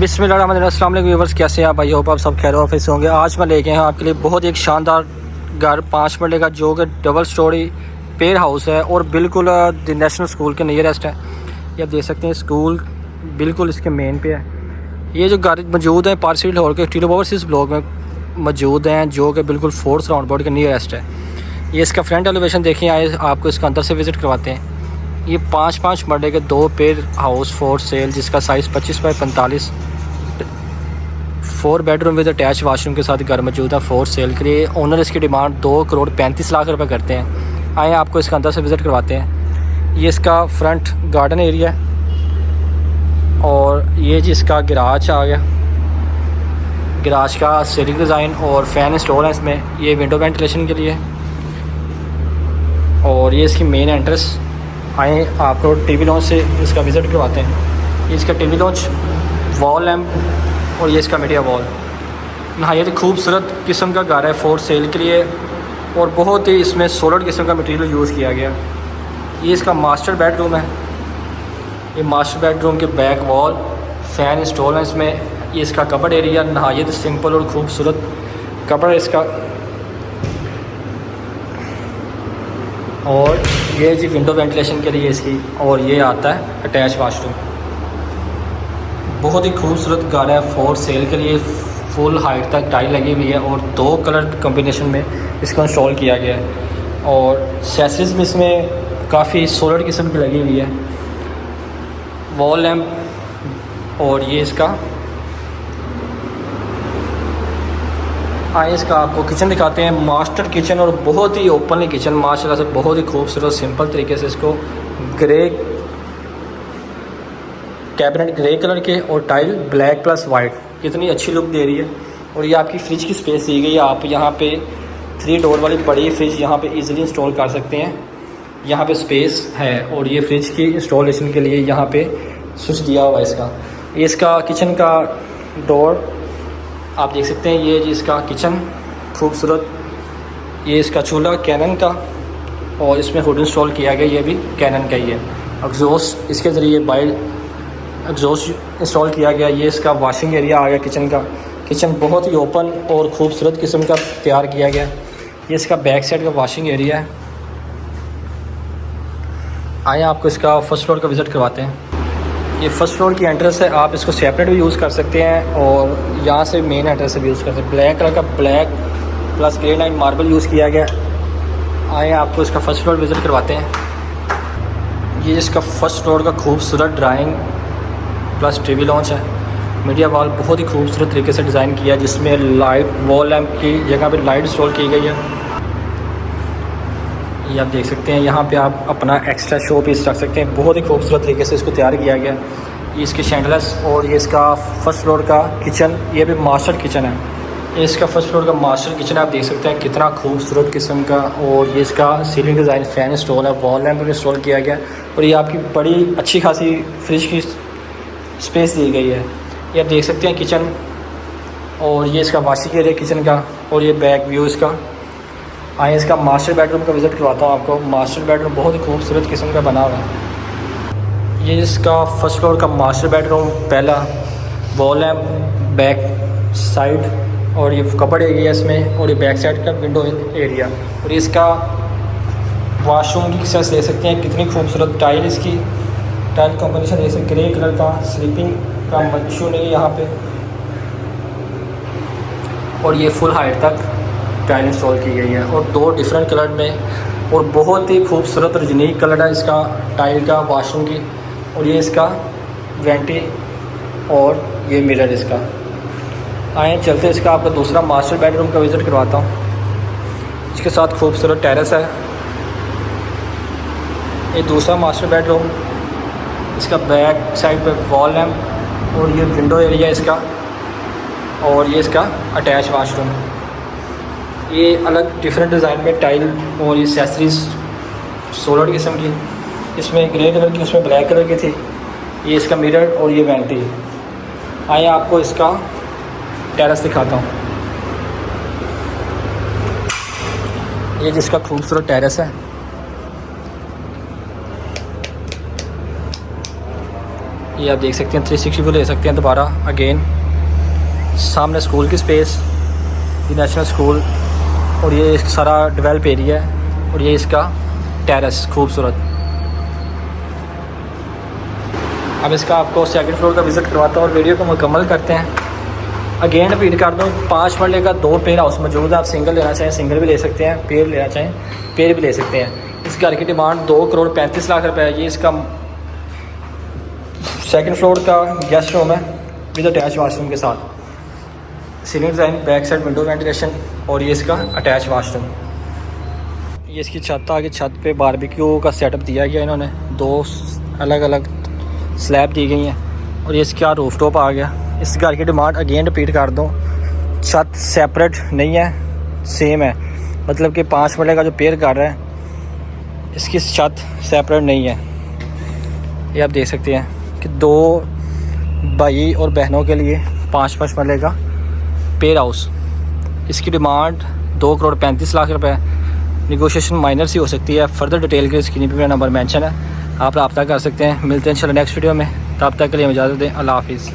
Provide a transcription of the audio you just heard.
अस्सलाम वालेकुम व्यूअर्स, कैसे हैं आप भाई? होप आप सब खैर ऑफिस होंगे। आज मैं लेके आया हूँ आपके लिए बहुत एक शानदार घर 5 मरले का, जो कि डबल स्टोरी पेड़ हाउस है और बिल्कुल द नेशनल स्कूल के नियरेस्ट है। ये आप देख सकते हैं, स्कूल बिल्कुल इसके मेन पे है। ये जो घर मौजूद है पार्सिल हॉल के टीलो ओवरसीज़ ब्लॉक में मौजूद हैं, जो कि बिल्कुल फोर्थ राउंड बोर्ड के नियरेस्ट है। ये इसका फ्रंट एलिवेशन देखें, आए आपको इसका अंदर से विज़िट करवाते हैं। ये 5 मरले के 2 पेड़ हाउस फॉर सेल, जिसका size 25 by 45, 4 bedroom with attach washroom के साथ घर मौजूद है फॉर सेल के लिए। ओनर इसकी डिमांड 2,35,00,000 रुपये करते हैं। आए आपको इसका अंदर से विज़िट करवाते हैं। ये इसका फ्रंट गार्डन एरिया है और ये जिसका गिराज आ गया, गिराज का सीलिंग डिज़ाइन और फ़ैन इंस्टॉल है इसमें। ये विंडो वेंटिलेशन के लिए और ये इसकी मेन एंट्रेंस। आए आपको टीवी लॉन्च से इसका विज़िट करवाते हैं। ये इसका टीवी लॉन्च, वॉल लैम्प और ये इसका मीडिया वॉल। नहायत खूबसूरत किस्म का घर है फॉर सेल के लिए और बहुत ही इसमें सॉलिड किस्म का मटेरियल यूज़ किया गया। ये इसका मास्टर बेडरूम है। ये मास्टर बेडरूम के बैक वॉल, फ़ैन इंस्टॉल है इसमें। ये इसका कबर्ड एरिया, नहायत सिंपल और खूबसूरत कबर्ड इसका। और ये जी विंडो वेंटिलेशन के लिए इसकी, और ये आता है अटैच वाशरूम। बहुत ही खूबसूरत घर है फॉर सेल के लिए। फुल हाइट तक टाइल लगी हुई है और 2 कलर कॉम्बिनेशन में इसको इंस्टॉल किया गया है। और सेसिस भी इसमें काफ़ी सॉलिड किस्म की लगी हुई है। वॉल लैम्प और ये इसका। आइए इसका आपको किचन दिखाते हैं। मास्टर किचन और बहुत ही ओपनली किचन, माशाल्लाह से बहुत ही खूबसूरत सिंपल तरीके से इसको ग्रे कैबिनेट ग्रे कलर के और टाइल ब्लैक प्लस वाइट, कितनी अच्छी लुक दे रही है। और ये आपकी फ्रिज की स्पेस दी गई है। आप यहाँ पे 3 डोर वाली बड़ी फ्रिज यहाँ पे इजीली इंस्टॉल कर सकते हैं। यहाँ पे स्पेस है और ये फ्रिज की इंस्टॉलेशन के लिए यहाँ पे स्विच दिया हुआ है इसका। ये इसका किचन का डोर आप देख सकते हैं। ये जी इसका किचन खूबसूरत। ये इसका चूल्हा कैनन का और इसमें हुड इंस्टॉल किया गया, ये भी कैनन का ही है। एग्जॉस्ट इसके ज़रिए बाइल एग्जॉस्ट इंस्टॉल किया गया। ये इसका वॉशिंग एरिया आ गया किचन का। किचन बहुत ही ओपन और ख़ूबसूरत किस्म का तैयार किया गया। ये इसका बैक साइड का वॉशिंग एरिया है। आइए आपको इसका फर्स्ट फ्लोर का विज़िट करवाते हैं। ये फर्स्ट फ्लोर की एंट्रेंस है। आप इसको सेपरेट भी यूज़ कर सकते हैं और यहाँ से मेन एंट्रेंस से भी यूज़ कर सकते हैं। ब्लैक कलर का black plus granite marble use किया गया। आइए आपको इसका फर्स्ट फ्लोर विज़िट करवाते हैं। ये इसका फर्स्ट फ्लोर का खूबसूरत ड्राइंग प्लस टीवी लॉन्च है। मीडिया वॉल बहुत ही खूबसूरत तरीके से डिज़ाइन किया है, जिसमें लाइट वॉल लैम्प की जगह पे लाइट इंस्टॉल की गई है। ये आप देख सकते हैं। यहाँ पे आप अपना एक्स्ट्रा शो पीस रख सकते हैं। बहुत ही खूबसूरत तरीके से इसको तैयार किया गया। ये इसके शैंडलस और ये इसका फर्स्ट फ्लोर का किचन, ये भी मास्टर किचन है। ये इसका फर्स्ट फ्लोर का मास्टर किचन आप देख सकते हैं, कितना खूबसूरत किस्म का। और ये इसका सीलिंग डिज़ाइन फ़ैन इंस्टॉल है, वॉल लैम्प इंस्टॉल किया गया। और ये आपकी बड़ी अच्छी खासी फ्रिज की स्पेस दी गई है। ये आप देख सकते हैं किचन। और ये इसका वॉशिंग एरिया किचन का और ये बैक व्यू इसका। आइए इसका मास्टर बेडरूम का विज़िट करवाता हूँ आपको। मास्टर बेडरूम बहुत ही खूबसूरत किस्म का बना हुआ है। ये इसका फर्स्ट फ्लोर का मास्टर बेडरूम, पहला वॉल लैम्प बैक साइड और ये कबर्ड एरिया इसमें, और ये बैक साइड का विंडो एरिया। और ये इसका वॉशरूम की एक्सेस दे सकते हैं, कितनी खूबसूरत टाइल इसकी। टाइल कॉम्बिनेशन जैसे ग्रे कलर का, स्लीपिंग का इशू नहीं है यहाँ पे। और ये फुल हाइट तक टाइल इंस्टॉल की गई है और 2 डिफरेंट कलर में, और बहुत ही खूबसूरत और यूनिक कलर है इसका टाइल का वॉशरूम की। और ये इसका वेंटी और ये मिरर इसका। आए चलते इसका आपका दूसरा मास्टर बेडरूम का विज़िट करवाता हूँ। इसके साथ खूबसूरत टेरेस है। ये दूसरा मास्टर बेडरूम, इसका बैक साइड पे वॉल लैम्प और ये विंडो एरिया इसका। और ये इसका अटैच वाशरूम। ये अलग डिफरेंट डिज़ाइन में टाइल और ये एक्सेसरीज सॉलिड किस्म की, इसमें ग्रे कलर की, उसमें ब्लैक कलर की थी। ये इसका मिरर और ये वेंटी। आइए आपको इसका टेरेस दिखाता हूँ। ये जिसका खूबसूरत टेरेस है। ये आप देख सकते हैं 360 व्यू ले सकते हैं दोबारा अगेन। सामने स्कूल की स्पेस, ये नेशनल स्कूल, और ये सारा डेवलप एरिया है, और ये इसका टेरेस खूबसूरत। अब इसका आपको सेकंड फ्लोर का विज़िट करवाता हूँ और वीडियो को मुकम्मल करते हैं। अगेन रिपीट कर दूँ, 5 मरले का 2 पेयर हाउस मौजूद है। आप सिंगल लेना चाहें सिंगल भी ले सकते हैं, पेयर लेना चाहें पेयर भी ले सकते हैं। इस घर की डिमांड 2,35,00,000 रुपये है। ये इसका सेकंड फ्लोर का गेस्ट रूम है विद अटैच वाशरूम के साथ। Ceiling design, back side window ventilation, और ये इसका अटैच वाशरूम। ये इसकी छत आगे, छत पे बारबेक्यू का सेटअप दिया गया इन्होंने, 2 अलग अलग स्लैब दी गई हैं, और ये इसका रूफ टॉप आ गया। इस घर की डिमांड अगेन रिपीट कर दूँ, छत सेपरेट नहीं है, सेम है, मतलब कि 5 मरले का जो पेयर कर रहा है इसकी छत सेपरेट नहीं है। ये आप देख सकते हैं कि 2 भाई और बहनों के लिए 5-5 मरले का पेयर हाउस। इसकी डिमांड 2,35,00,000 रुपये। निगोशिएशन माइनर सी हो सकती है। फर्दर डिटेल के स्क्रीन पे मेरा नंबर मेंशन है, आप रब्ता कर सकते हैं। मिलते हैं इंशाल्लाह नेक्स्ट वीडियो में, तब तक के लिए इजाज़त दें। अल्लाह हाफिज़।